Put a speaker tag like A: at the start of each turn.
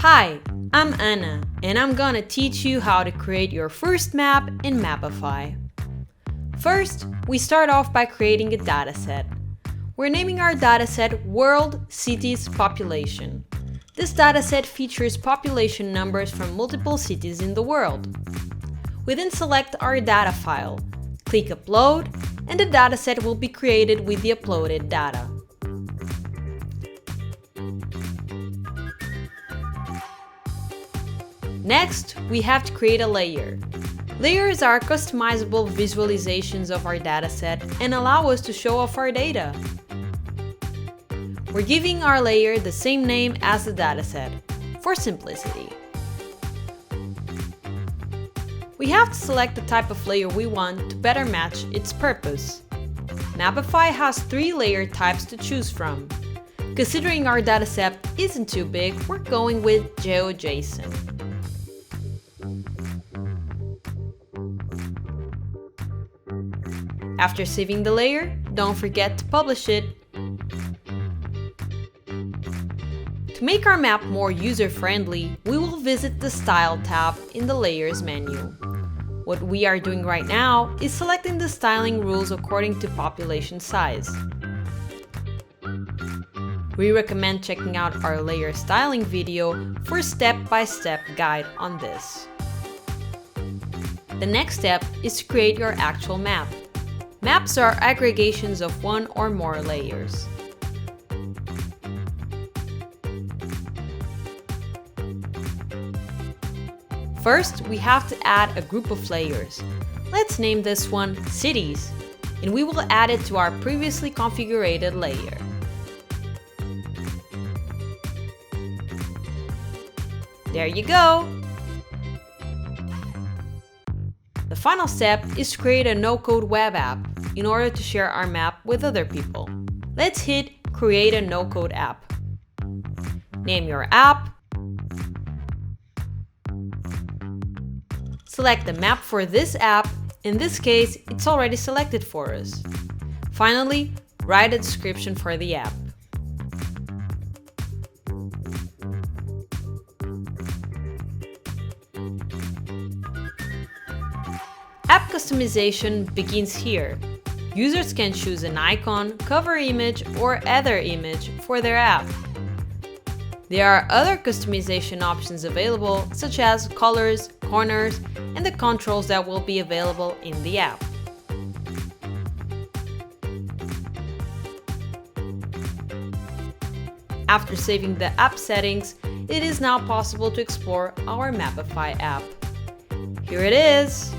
A: Hi, I'm Anna, and I'm gonna teach you how to create your first map in Mapify. First, we start off by creating a dataset. We're naming our dataset World Cities Population. This dataset features population numbers from multiple cities in the world. We then select our data file, click Upload, and the dataset will be created with the uploaded data. Next, we have to create a layer. Layers are customizable visualizations of our dataset and allow us to show off our data. We're giving our layer the same name as the dataset, for simplicity. We have to select the type of layer we want to better match its purpose. Mapify has 3 layer types to choose from. Considering our dataset isn't too big, we're going with GeoJSON. After saving the layer, don't forget to publish it. To make our map more user-friendly, we will visit the Style tab in the Layers menu. What we are doing right now is selecting the styling rules according to population size. We recommend checking out our layer styling video for a step-by-step guide on this. The next step is to create your actual map. Maps are aggregations of one or more layers. First, we have to add a group of layers. Let's name this one Cities, and we will add it to our previously configured layer. There you go! The final step is to create a no-code web app in order to share our map with other people. Let's hit Create a no-code app. Name your app. Select the map for this app. In this case, it's already selected for us. Finally, write a description for the app. App customization begins here. Users can choose an icon, cover image, or other image for their app. There are other customization options available, such as colors, corners, and the controls that will be available in the app. After saving the app settings, it is now possible to explore our Mapify app. Here it is!